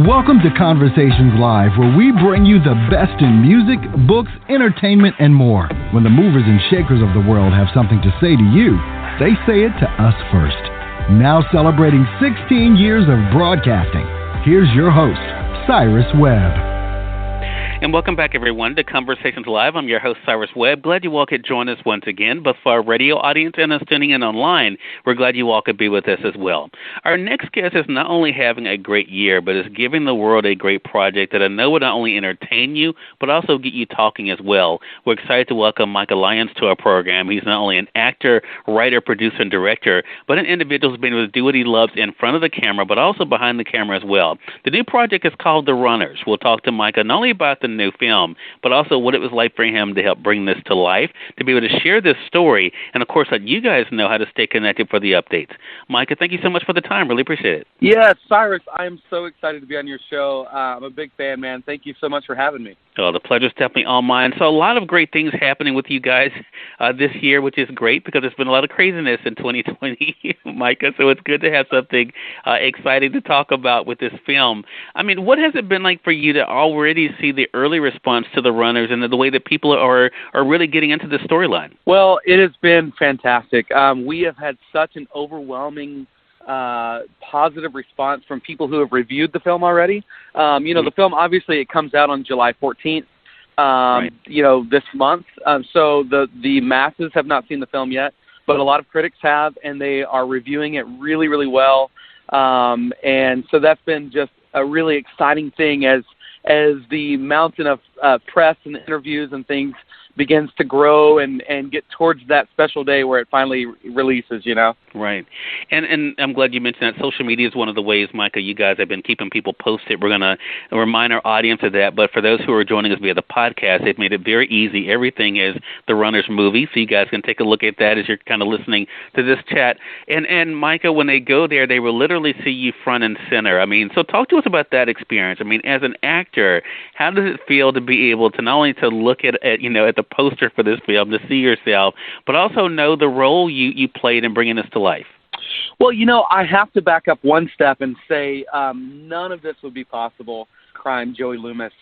Welcome to Conversations Live, where we bring you the best in music, books, entertainment, and more. When the movers and shakers of the world have something to say to you, they say it to us first. Now celebrating 16 years of broadcasting, here's your host, Cyrus Webb. And welcome back, everyone, to Conversations Live. I'm your host, Cyrus Webb. Glad you all could join us once again. But for our radio audience and us tuning in online, we're glad you all could be with us as well. Our next guest is not only having a great year, but is giving the world a great project that I know will not only entertain you, but also get you talking as well. We're excited to welcome Micah Lyons to our program. He's not only an actor, writer, producer, and director, but an individual who's been able to do what he loves in front of the camera, but also behind the camera as well. The new project is called The Runners. We'll talk to Micah not only about the new film, but also what it was like for him to help bring this to life, to be able to share this story, and of course let you guys know how to stay connected for the updates. Micah, thank you so much for the time. Really appreciate it. Yes, Cyrus, I am so excited to be on your show. I'm a big fan, man. Thank you so much for having me. Oh, the pleasure's definitely all mine. So a lot of great things happening with you guys this year, which is great because there's been a lot of craziness in 2020, Micah, so it's good to have something exciting to talk about with this film. I mean, what has it been like for you to already see the early response to The Runners and the way that people are really getting into the storyline? Well, it has been fantastic. We have had such an overwhelming positive response from people who have reviewed the film already. The film, obviously, it comes out on July 14th, right. This month. So the masses have not seen the film yet, but a lot of critics have, and they are reviewing it really, really well. And so that's been just a really exciting thing as the mountain of press and interviews and things begins to grow and get towards that special day where it finally releases, Right. And I'm glad you mentioned that. Social media is one of the ways, Micah, you guys have been keeping people posted. We're going to remind our audience of that. But for those who are joining us via the podcast, they've made it very easy. Everything is The Runners movie, so you guys can take a look at that as you're kind of listening to this chat. And Micah, when they go there, they will literally see you front and center. I mean, so talk to us about that experience. I mean, as an actor, how does it feel to be able to not only to look at the poster for this film, to see yourself, but also know the role you played in bringing this to life? Well, I have to back up one step and say none of this would be possible. Joey Loomis.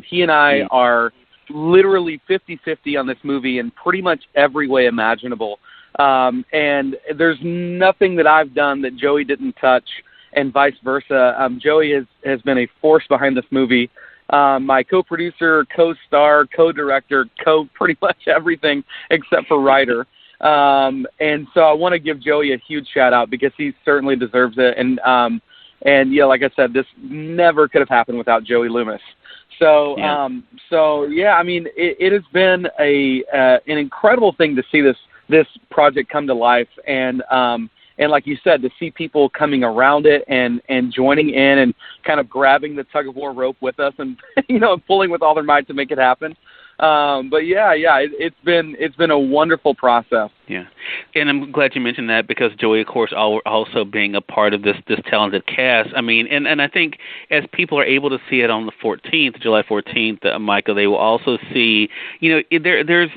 He and I are literally 50-50 on this movie in pretty much every way imaginable. And there's nothing that I've done that Joey didn't touch, and vice versa. Joey has been a force behind this movie. My co-producer, co-star, co-director, pretty much everything except for writer. And so I want to give Joey a huge shout out because he certainly deserves it. And like I said, this never could have happened without Joey Loomis. So, I mean, it has been an incredible thing to see this project come to life. And like you said, to see people coming around it and joining in and kind of grabbing the tug-of-war rope with us and, pulling with all their might to make it happen. It's been a wonderful process. Yeah, and I'm glad you mentioned that because Joey, of course, also being a part of this talented cast. I mean, and I think as people are able to see it on the 14th, July 14th, Michael, they will also see, there's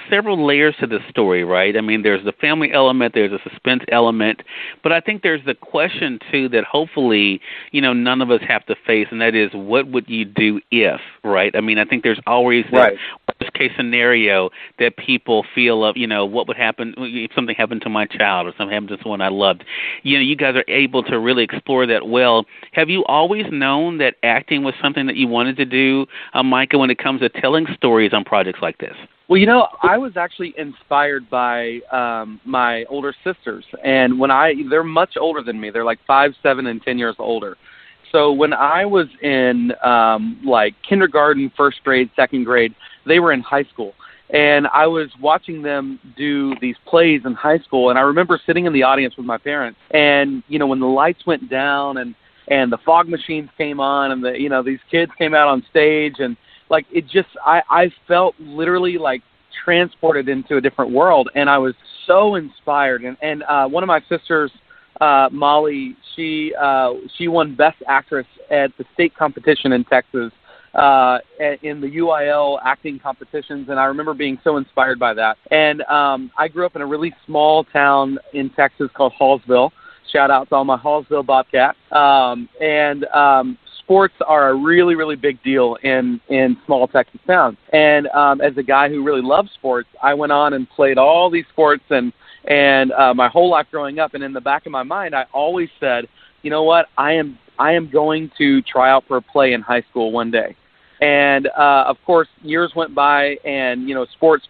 several layers to this story, right? I mean, there's the family element, there's a suspense element, but I think there's the question, too, that hopefully, none of us have to face, and that is, what would you do if, right? I mean, I think there's always that worst-case scenario that people feel of, what would happen if something happened to my child or something happened to someone I loved. You guys are able to really explore that well. Have you always known that acting was something that you wanted to do, Micah, when it comes to telling stories on projects like this? Well, I was actually inspired by my older sisters, and they're much older than me. They're like 5, 7, and 10 years older. So when I was in kindergarten, first grade, second grade, they were in high school. And I was watching them do these plays in high school, and I remember sitting in the audience with my parents. And, when the lights went down and the fog machines came on and these kids came out on stage, and I felt literally like transported into a different world, and I was so inspired. And one of my sisters, Molly, she won Best Actress at the state competition in Texas, in the UIL acting competitions, and I remember being so inspired by that. And I grew up in a really small town in Texas called Hallsville. Shout out to all my Hallsville Bobcats. sports are a really, really big deal in small Texas towns. And as a guy who really loves sports, I went on and played all these sports and my whole life growing up. And in the back of my mind, I always said, you know what, I am going to try out for a play in high school one day. And, of course, years went by and, sports,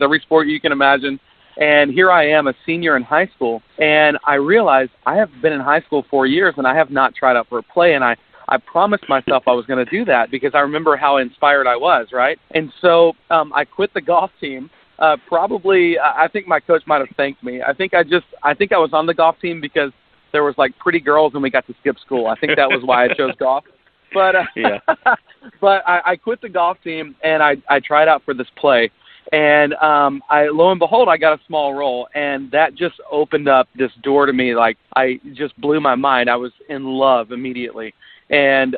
every sport you can imagine. And here I am, a senior in high school, and I realized I have been in high school 4 years, and I have not tried out for a play, and I promised myself I was going to do that because I remember how inspired I was, right? And so I quit the golf team. I think my coach might have thanked me. I think I was on the golf team because there was, pretty girls, and we got to skip school. I think that was why I chose golf. But yeah. But I quit the golf team, and I tried out for this play. And lo and behold, I got a small role, and that just opened up this door to me. I just blew my mind. I was in love immediately. And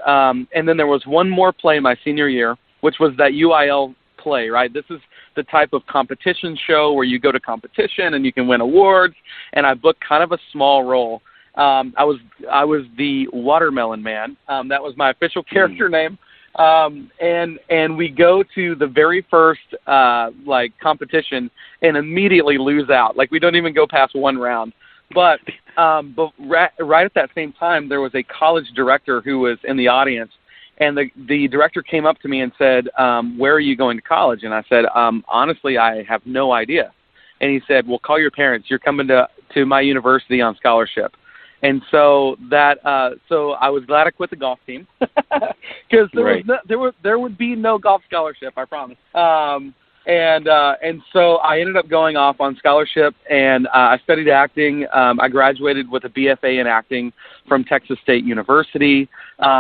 then there was one more play my senior year, which was that UIL play, right? This is the type of competition show where you go to competition and you can win awards. And I booked kind of a small role. I was the Watermelon Man. That was my official character name. And we go to the very first, competition and immediately lose out. We don't even go past one round. But right at that same time, there was a college director who was in the audience, and the director came up to me and said, where are you going to college? And I said, honestly, I have no idea. And he said, well, call your parents. You're coming to my university on scholarship. And so so I was glad I quit the golf team because there would be no golf scholarship, I promise. And so I ended up going off on scholarship, and I studied acting. I graduated with a BFA in acting from Texas State University,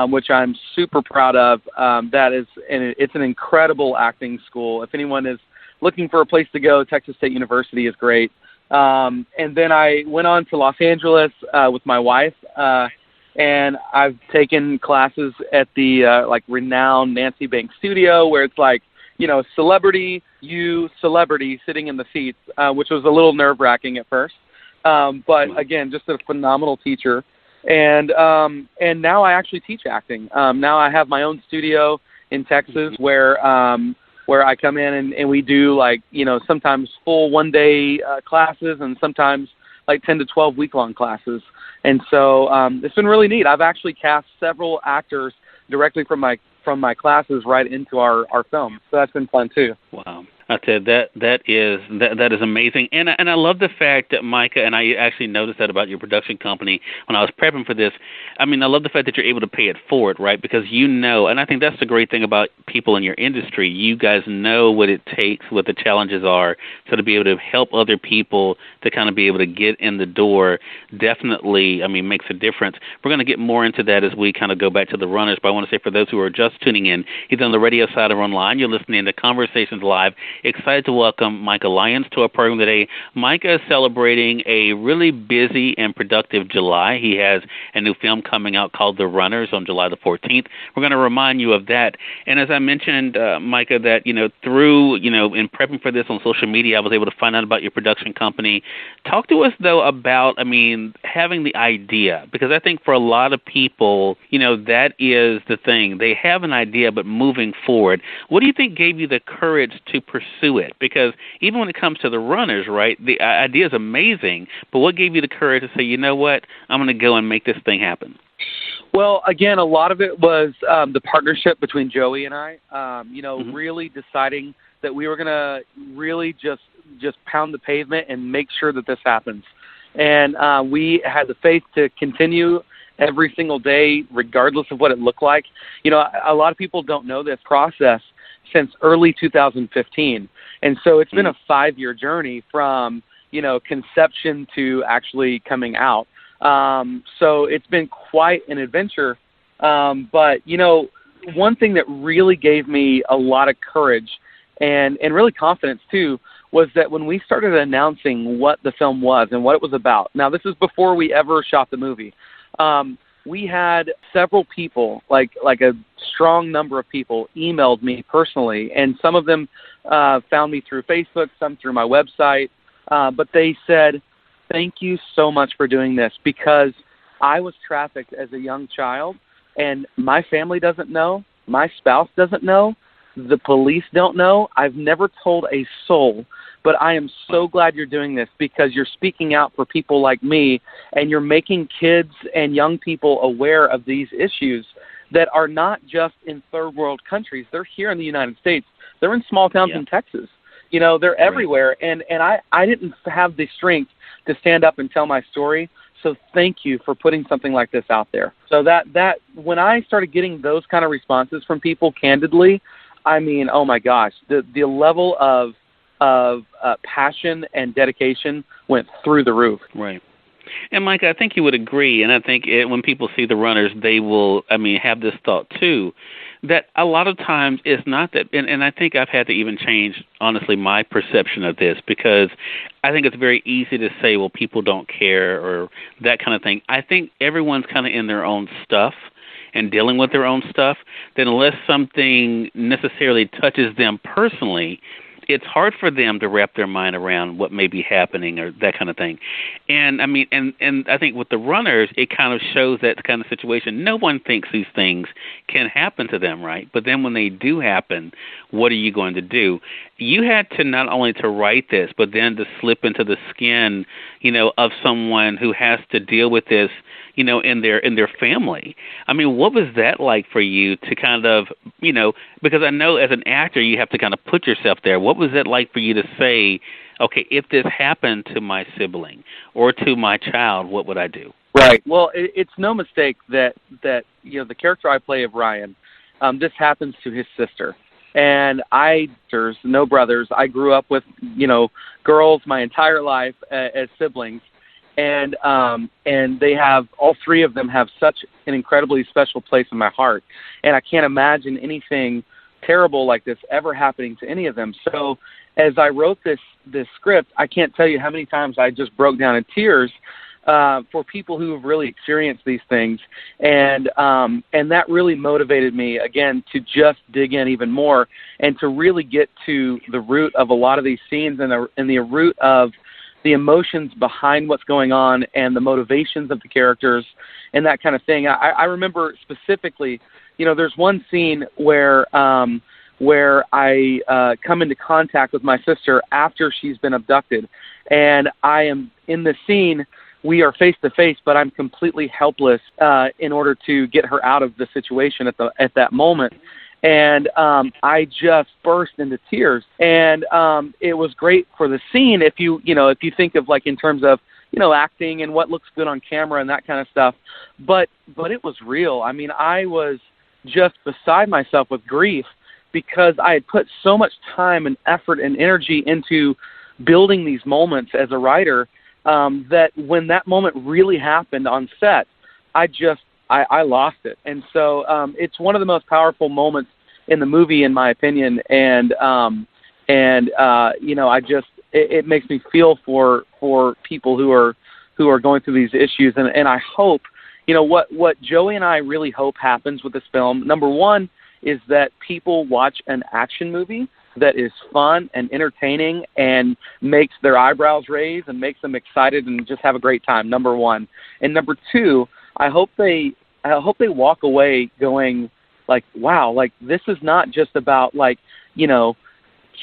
which I'm super proud of. It's an incredible acting school. If anyone is looking for a place to go, Texas State University is great. And then I went on to Los Angeles with my wife, and I've taken classes at the renowned Nancy Banks studio, where it's celebrity sitting in the seats, which was a little nerve-wracking at first. But again, just a phenomenal teacher. And now I actually teach acting. Now I have my own studio in Texas where I come in and we do sometimes full one-day classes and sometimes 10 to 12 week-long classes. And so it's been really neat. I've actually cast several actors directly from my classes right into our film. So that's been fun too. Wow. I tell you, that is amazing, and I love the fact that Micah, and I actually noticed that about your production company when I was prepping for this. I mean, I love the fact that you're able to pay it forward, right? Because and I think that's the great thing about people in your industry. You guys know what it takes, what the challenges are, so to be able to help other people to kind of be able to get in the door definitely, makes a difference. We're going to get more into that as we kind of go back to the runners, but I want to say for those who are just tuning in, either on the radio side or online, you're listening to Conversations Live. Excited to welcome Micah Lyons to our program today. Micah is celebrating a really busy and productive July. He has a new film coming out called The Runners on July the 14th. We're going to remind you of that. And as I mentioned, Micah, that, through, in prepping for this on social media, I was able to find out about your production company. Talk to us, though, about, having the idea, because I think for a lot of people, that is the thing. They have an idea, but moving forward, what do you think gave you the courage to pursue it? Because even when it comes to the runners, right, the idea is amazing, but what gave you the courage to say, you know what, I'm going to go and make this thing happen? Well, again, a lot of it was the partnership between Joey and I, really deciding that we were going to really just pound the pavement and make sure that this happens. And we had the faith to continue every single day, regardless of what it looked like. A lot of people don't know this process since early 2015. And so it's been a 5-year journey from, conception to actually coming out. So it's been quite an adventure. But, one thing that really gave me a lot of courage and really confidence too was that when we started announcing what the film was and what it was about. Now, this is before we ever shot the movie. We had several people, like a strong number of people, emailed me personally, and some of them found me through Facebook, some through my website, but they said, thank you so much for doing this, because I was trafficked as a young child, and my family doesn't know, my spouse doesn't know, the police don't know. I've never told a soul, but I am so glad you're doing this because you're speaking out for people like me, and you're making kids and young people aware of these issues that are not just in third world countries. They're here in the United States. They're in small towns in Texas. You know, they're everywhere. And I didn't have the strength to stand up and tell my story. So thank you for putting something like this out there. So that when I started getting those kind of responses from people candidly, I mean, oh my gosh, the level of passion and dedication went through the roof. Right. And Mike, I think you would agree, and I think when people see the runners, they will, have this thought too, that a lot of times it's not that, and I think I've had to even change, honestly, my perception of this, because I think it's very easy to say, well, people don't care or that kind of thing. I think everyone's kind of in their own stuff and dealing with their own stuff, that unless something necessarily touches them personally, it's hard for them to wrap their mind around what may be happening or that kind of thing. And and I think with the runners, it kind of shows that kind of situation. No one thinks these things can happen to them, right? But then when they do happen, what are you going to do? You had to not only to write this, but then to slip into the skin, of someone who has to deal with this, in their family. What was that like for you to kind of, because I know as an actor you have to kind of put yourself there. What was it like for you to say, okay, if this happened to my sibling or to my child, what would I do? Right. Well, it's no mistake that the character I play of Ryan, this happens to his sister. And there's no brothers. I grew up with, girls my entire life as siblings. And they have, all three of them have such an incredibly special place in my heart. And I can't imagine anything terrible like this ever happening to any of them. So as I wrote this script, I can't tell you how many times I just broke down in tears for people who have really experienced these things. And that really motivated me, again, to just dig in even more and to really get to the root of a lot of these scenes and the root of the emotions behind what's going on and the motivations of the characters and that kind of thing. I remember specifically, there's one scene where I come into contact with my sister after she's been abducted, and I am in the scene. We are face to face, but I'm completely helpless in order to get her out of the situation at that moment. And I just burst into tears, and it was great for the scene. If you think of like in terms of acting and what looks good on camera and that kind of stuff, but it was real. I was just beside myself with grief because I had put so much time and effort and energy into building these moments as a writer that when that moment really happened on set, I lost it. And so it's one of the most powerful moments in the movie, in my opinion. And it makes me feel for people who are going through these issues. And I hope, what Joey and I really hope happens with this film, number one, is that people watch an action movie that is fun and entertaining and makes their eyebrows raise and makes them excited and just have a great time, number one. And number two, I hope they walk away going like, wow, like this is not just about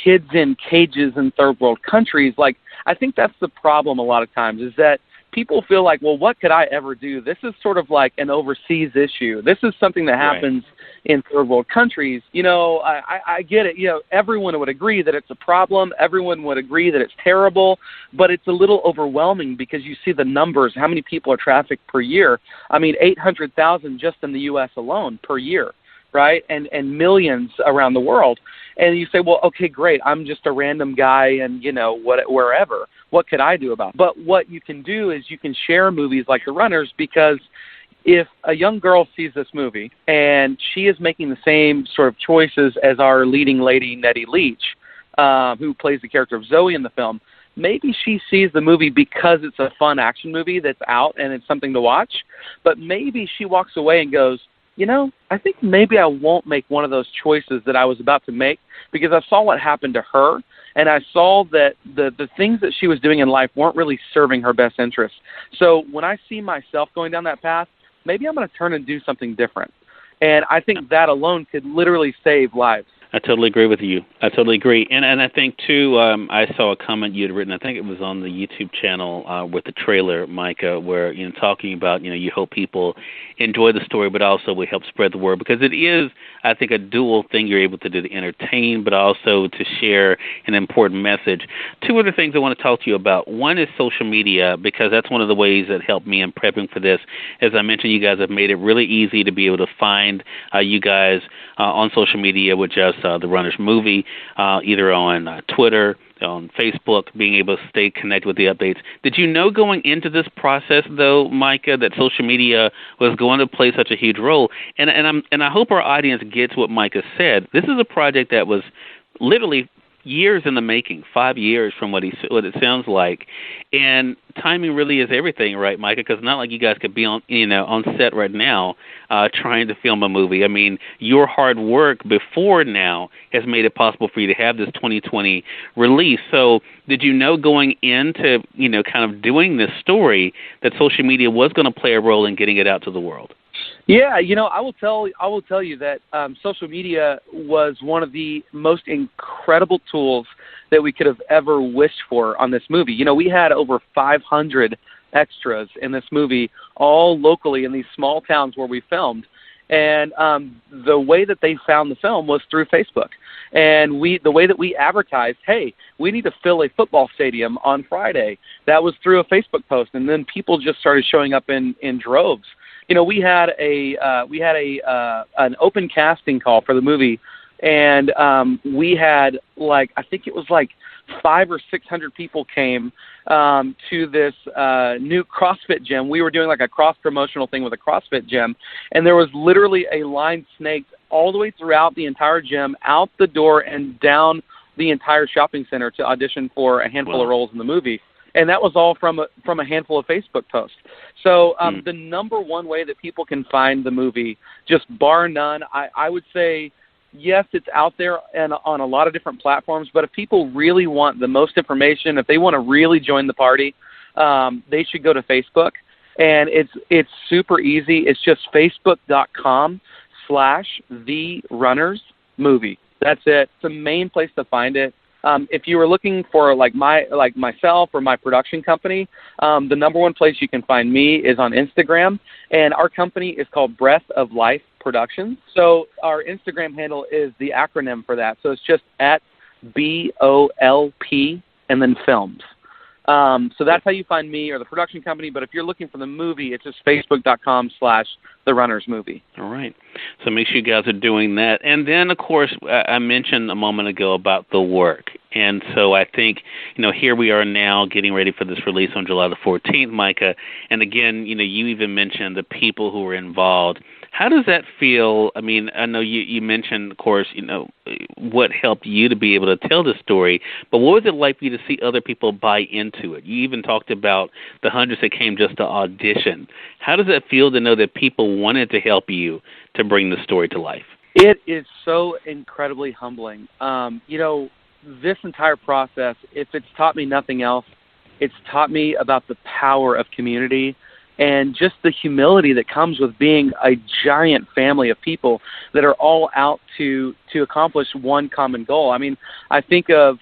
kids in cages in third world countries. Like, I think that's the problem a lot of times is that people feel like, well, what could I ever do? This is sort of like an overseas issue. This is something that happens in third world countries. I get it. Everyone would agree that it's a problem. Everyone would agree that it's terrible, but it's a little overwhelming because you see the numbers, how many people are trafficked per year. 800,000 just in the U.S. alone per year, right? And millions around the world. And you say, well, okay, great. I'm just a random guy and, wherever. What could I do about it? But what you can do is you can share movies like The Runners, because if a young girl sees this movie and she is making the same sort of choices as our leading lady, Nettie Leach, who plays the character of Zoe in the film, maybe she sees the movie because it's a fun action movie that's out and it's something to watch, but maybe she walks away and goes, I think maybe I won't make one of those choices that I was about to make because I saw what happened to her, and I saw that the things that she was doing in life weren't really serving her best interests. So when I see myself going down that path, maybe I'm going to turn and do something different. And I think that alone could literally save lives. I totally agree with you. I totally agree. And I think, too, I saw a comment you had written, I think it was on the YouTube channel with the trailer, Micah, where, talking about, you hope people enjoy the story, but also we help spread the word. Because it is, I think, a dual thing you're able to do to entertain, but also to share an important message. Two other things I want to talk to you about. One is social media, because that's one of the ways that helped me in prepping for this. As I mentioned, you guys have made it really easy to be able to find you guys on social media with just the Runners Movie, either on Twitter, on Facebook, being able to stay connected with the updates. Did you know going into this process, though, Micah, that social media was going to play such a huge role? And I hope our audience gets what Micah said. This is a project that was literally years in the making, 5 years from what it sounds like, and timing really is everything, right, Micah? Because not like you guys could be on set right now trying to film a movie. I mean, your hard work before now has made it possible for you to have this 2020 release. So, did you know going into kind of doing this story that social media was going to play a role in getting it out to the world? Yeah, I will tell you that social media was one of the most incredible tools that we could have ever wished for on this movie. We had over 500 extras in this movie, all locally in these small towns where we filmed. And the way that they found the film was through Facebook. And the way that we advertised, hey, we need to fill a football stadium on Friday, that was through a Facebook post. And then people just started showing up in droves. We had an open casting call for the movie, and we had I think it was 500 or 600 people came to this new CrossFit gym. We were doing a cross promotional thing with a CrossFit gym, and there was literally a line snaked all the way throughout the entire gym, out the door and down the entire shopping center to audition for a handful of roles in the movie. And that was all from a handful of Facebook posts. So the number one way that people can find the movie, just bar none, I would say, yes, it's out there and on a lot of different platforms. But if people really want the most information, if they want to really join the party, they should go to Facebook. And it's super easy. It's just facebook.com/therunnersmovie. That's it. It's the main place to find it. If you were looking for myself or my production company, the number one place you can find me is on Instagram, and our company is called Breath of Life Productions. So our Instagram handle is the acronym for that. So it's just at BOLP and then films. So that's how you find me or the production company. But if you're looking for the movie, it's just facebook.com/therunnersmovie. All right. So make sure you guys are doing that. And then, of course, I mentioned a moment ago about the work. And so I think, here we are now getting ready for this release on July the 14th, Micah. And again, you even mentioned the people who were involved. How does that feel? I mean, I know you mentioned, of course, what helped you to be able to tell the story, but what was it like for you to see other people buy into it? You even talked about the hundreds that came just to audition. How does it feel to know that people wanted to help you to bring the story to life? It is so incredibly humbling. This entire process, if it's taught me nothing else, it's taught me about the power of community and just the humility that comes with being a giant family of people that are all out to accomplish one common goal. I mean, I think of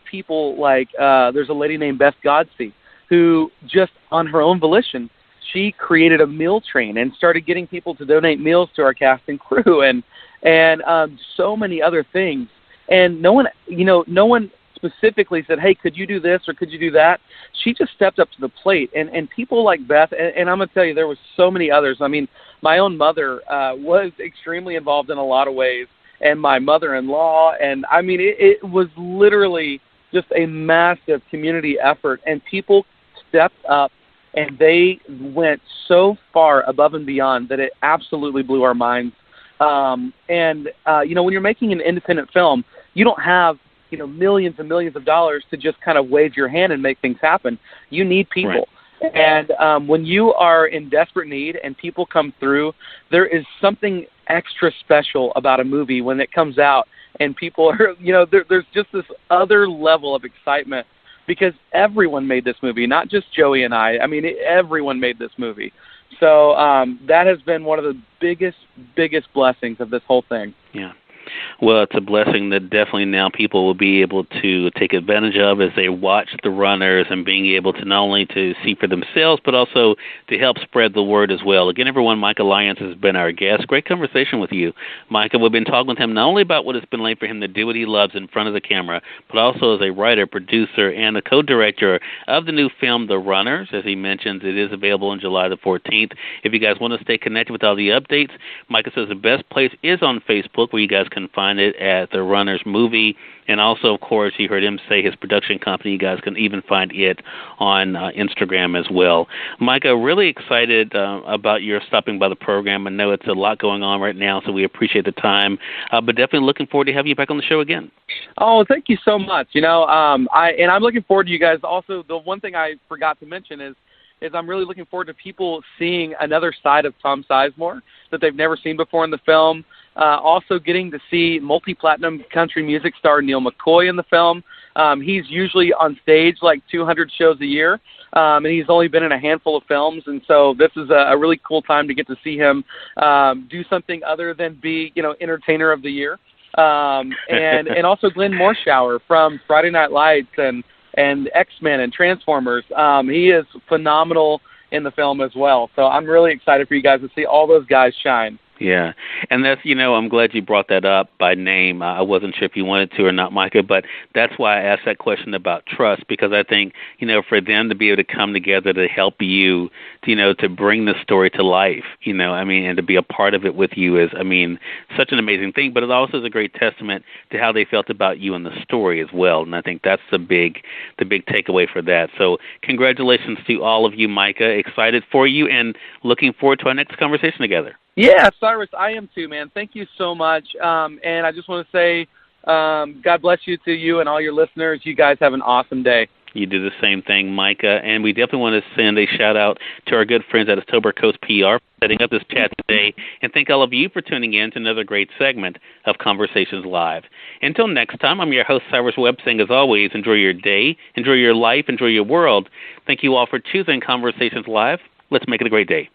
people like there's a lady named Beth Godsey who just on her own volition, she created a meal train and started getting people to donate meals to our cast and crew and so many other things. And no one specifically said, hey, could you do this or could you do that? She just stepped up to the plate. And people like Beth, and I'm going to tell you, there was so many others. I mean, my own mother was extremely involved in a lot of ways, and my mother-in-law. And, I mean, it was literally just a massive community effort. And people stepped up, and they went so far above and beyond that it absolutely blew our minds. When you're making an independent film, you don't have millions and millions of dollars to just kind of wave your hand and make things happen. You need people. Right. And when you are in desperate need and people come through, there is something extra special about a movie when it comes out and people are, there's just this other level of excitement because everyone made this movie, not just Joey and I. I mean, everyone made this movie. So that has been one of the biggest blessings of this whole thing. Yeah. Well, it's a blessing that definitely now people will be able to take advantage of as they watch the runners, and being able to not only to see for themselves, but also to help spread the word as well. Again, everyone, Micah Lyons has been our guest. Great conversation with you, Micah. We've been talking with him not only about what it's been like for him to do what he loves in front of the camera, but also as a writer, producer, and a co-director of the new film, The Runners. As he mentions, it is available on July the 14th. If you guys want to stay connected with all the updates, Micah says the best place is on Facebook, where you guys can find it at The Runners Movie. And also, of course, you heard him say his production company. You guys can even find it on Instagram as well. Micah, really excited about your stopping by the program. I know it's a lot going on right now, so we appreciate the time. But definitely looking forward to having you back on the show again. Oh, thank you so much. I'm looking forward to you guys. Also, the one thing I forgot to mention is I'm really looking forward to people seeing another side of Tom Sizemore that they've never seen before in the film. Also getting to see multi-platinum country music star Neil McCoy in the film. He's usually on stage like 200 shows a year, and he's only been in a handful of films. And so this is a really cool time to get to see him do something other than be, entertainer of the year. And also Glenn Morshower from Friday Night Lights and X-Men and Transformers. He is phenomenal in the film as well. So I'm really excited for you guys to see all those guys shine. Yeah, and that's, I'm glad you brought that up by name. I wasn't sure if you wanted to or not, Micah, but that's why I asked that question about trust, because I think, for them to be able to come together to help you, to bring the story to life, and to be a part of it with you is, such an amazing thing, but it also is a great testament to how they felt about you and the story as well, and I think that's the big takeaway for that. So congratulations to all of you, Micah. Excited for you and looking forward to our next conversation together. Yeah, Cyrus, I am too, man. Thank you so much. And I just want to say, God bless you to you and all your listeners. You guys have an awesome day. You do the same thing, Micah. And we definitely want to send a shout-out to our good friends at October Coast PR for setting up this chat today. And thank all of you for tuning in to another great segment of Conversations Live. Until next time, I'm your host, Cyrus Webb, saying, as always, enjoy your day, enjoy your life, enjoy your world. Thank you all for choosing Conversations Live. Let's make it a great day.